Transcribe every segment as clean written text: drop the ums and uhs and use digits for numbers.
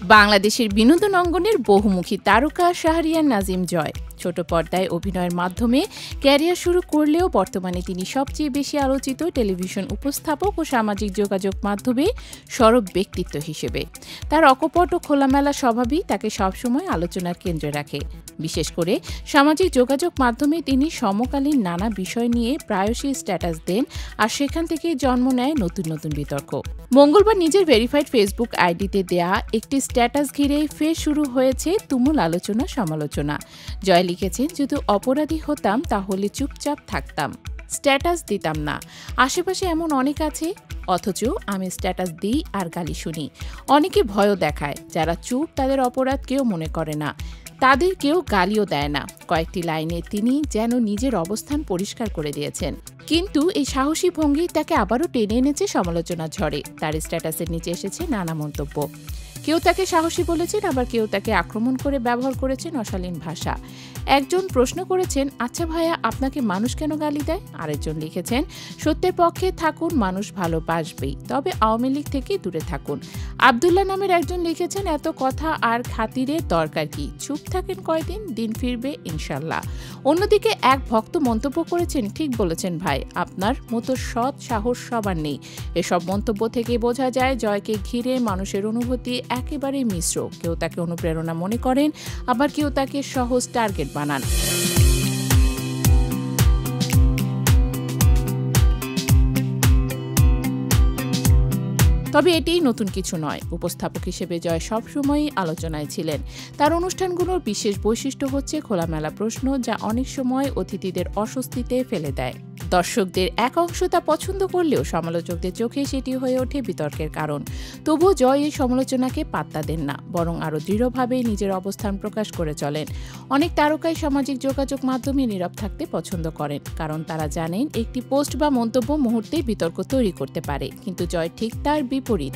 বাংলাদেশের বিনোদন অঙ্গনের বহুমুখী তারকা শাহরিয়ার নাজিম জয় ছোট পর্দায় অভিনয়ের মাধ্যমে ক্যারিয়ার শুরু করলেও বর্তমানে তিনি সবচেয়ে বেশি আলোচিত টেলিভিশন উপস্থাপক ও সামাজিক যোগাযোগ মাধ্যমে সরব ব্যক্তিত্ব হিসেবে। তার অকপট ও খোলামেলা স্বভাবই তাকে সবসময় আলোচনার কেন্দ্রে রাখে। বিশেষ করে সামাজিক যোগাযোগ মাধ্যমে তিনি সমকালীন নানা বিষয় নিয়ে প্রায়শই স্ট্যাটাস দেন, আর সেখান থেকেই জন্ম নেয় নতুন নতুন বিতর্ক। মঙ্গলবার নিজের ভেরিফাইড ফেসবুক আইডিতে দেয়া একটি স্ট্যাটাস ঘিরে ফের শুরু হয়েছে তুমুল আলোচনা সমালোচনা। জয় লিখেছেন, যদি অপরাধী হতাম তাহলে চুপচাপ থাকতাম, স্ট্যাটাস দিতাম না। আশেপাশে এমন অনেক আছে, অথচ আমি স্ট্যাটাস দিই আর গালি শুনি। অনেকে ভয়ও দেখায়, যারা চুপ তাদের অপরাধ কেউ মনে করে না, তাদের কেউ গালিও দেয় না। কয়েকটি লাইনে তিনি যেন নিজের অবস্থান পরিষ্কার করে দিয়েছেন। কিন্তু এই সাহসী ভঙ্গি তাকে আবারও টেনে এনেছে সমালোচনার ঝড়ে। তার স্ট্যাটাসের নিচে এসেছে নানা মন্তব্য। কেউ তাকে সাহসী বলেছেন, আবার কেউ তাকে আক্রমণ করে ব্যবহার করেছেন অশালীন ভাষা। একজন প্রশ্ন করেছেন, আচ্ছা ভাইয়া, আপনাকে মানুষ কেন গালি দেয়? আরেকজন লিখেছেন, সত্যের পক্ষে থাকুন, মানুষ ভালোবাসবেই, তবে আওয়ামী লীগ থেকে দূরে থাকুন। আব্দুল্লাহ নামের একজন লিখেছেন, এত কথা আর খাতিরের দরকার কি, চুপ থাকেন কয়দিন, দিন ফিরবে ইনশাল্লাহ। অন্যদিকে এক ভক্ত মন্তব্য করেছেন, ঠিক বলেছেন ভাই, আপনার মতো সৎ সাহস সবার নেই। এসব মন্তব্য থেকে বোঝা যায় জয়কে ঘিরে মানুষের অনুভূতি একেবারে মিশ্র। কেউ তাকে অনুপ্রেরণা মনে করেন, আবার কেউ তাকে সহজ টার্গেট বানান। তবে এটিই নতুন কিছু নয়। উপস্থাপক হিসেবে জয় সবসময়ই আলোচনায় ছিলেন। তার অনুষ্ঠানগুলোর বিশেষ বৈশিষ্ট্য হচ্ছে খোলামেলা প্রশ্ন, যা অনেক সময় অতিথিদের অস্বস্তিতে ফেলে দেয়। দর্শকদের এক অংশ তা পছন্দ করলেও সমালোচকদের চোখে সেটি হয়ে ওঠে বিতর্কের কারণ। তবুও জয় এই সমালোচনাকে পাত্তা দেন না, বরং আরও দৃঢ়ভাবে নিজের অবস্থান প্রকাশ করে চলেন। অনেক তারকাই সামাজিক যোগাযোগ মাধ্যমে নীরব থাকতে পছন্দ করেন, কারণ তারা জানেন একটি পোস্ট বা মন্তব্য মুহূর্তেই বিতর্ক তৈরি করতে পারে। কিন্তু জয় ঠিক তার বিপরীত।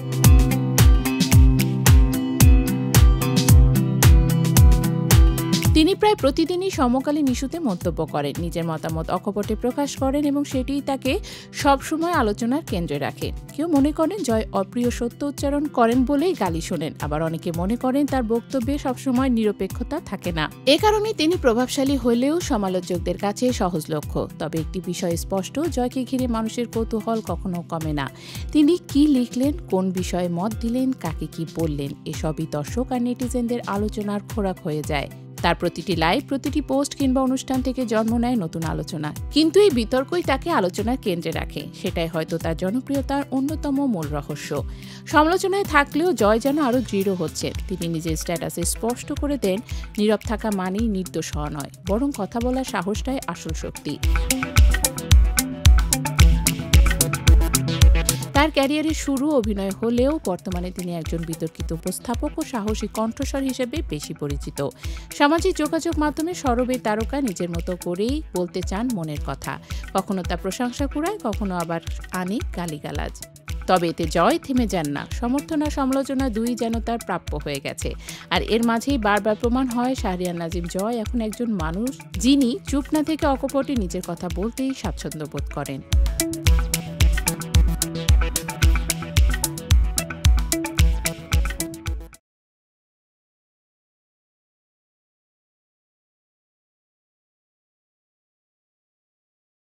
তিনি প্রায় প্রতিদিনই সমকালীন ইস্যুতে মন্তব্য করেন, নিজের মতামত অকপটে প্রকাশ করেন এবং সেটিই তাকে সবসময় আলোচনার কেন্দ্রে রাখে। কেউ মনে করেন জয় অপ্রিয় সত্য উচ্চারণ করেন বলেই গালি শোনেন, আবার অনেকে মনে করেন তার বক্তব্যে সবসময় নিরপেক্ষতা থাকে না। এ কারণে তিনি প্রভাবশালী হলেও সমালোচকদের কাছে সহজলভ্য। তবে একটি বিষয় স্পষ্ট, জয়কে ঘিরে মানুষের কৌতূহল কখনো কমে না। তিনি কি লিখলেন, কোন বিষয়ে মত দিলেন, কাকে কি বললেন, এসবই দর্শক আর নেটিজেনদের আলোচনার খোরাক হয়ে যায়। তার প্রতিটি লাইভ, প্রতিটি পোস্ট কিংবা অনুষ্ঠান থেকে জন্ম নেয় নতুন আলোচনা। কিন্তু এই বিতর্কই তাকে আলোচনার কেন্দ্রে রাখে। সেটাই হয়তো তার জনপ্রিয়তার অন্যতম মূল রহস্য। সমালোচনায় থাকলেও জয় যেন আরও দৃঢ় হচ্ছে। তিনি নিজের স্ট্যাটাসে স্পষ্ট করে দেন, নীরব থাকা মানেই নির্দোষ হওয়া নয়, বরং কথা বলার সাহসটাই আসল শক্তি। তার ক্যারিয়ারের শুরু অভিনয় হলেও বর্তমানে তিনি একজন বিতর্কিত উপস্থাপক ও সাহসী কণ্ঠস্বর হিসেবে বেশি পরিচিত। সামাজিক যোগাযোগ মাধ্যমে সরব এই তারকা নিজের মতো করেই বলতে চান মনের কথা। কখনো তা প্রশংসা কুড়ায়, কখনো আবার আনে গালিগালাজ। তবে এতে জয় থেমে যান না। সমর্থন আর সমালোচনা দুই যেন তার প্রাপ্য হয়ে গেছে। আর এর মাঝেই বারবার প্রমাণ হয় শাহরিয়ার নাজিম জয় এখন একজন মানুষ যিনি চুপ না থেকে অকপটে নিজের কথা বলতেই স্বাচ্ছন্দ্য বোধ করেন।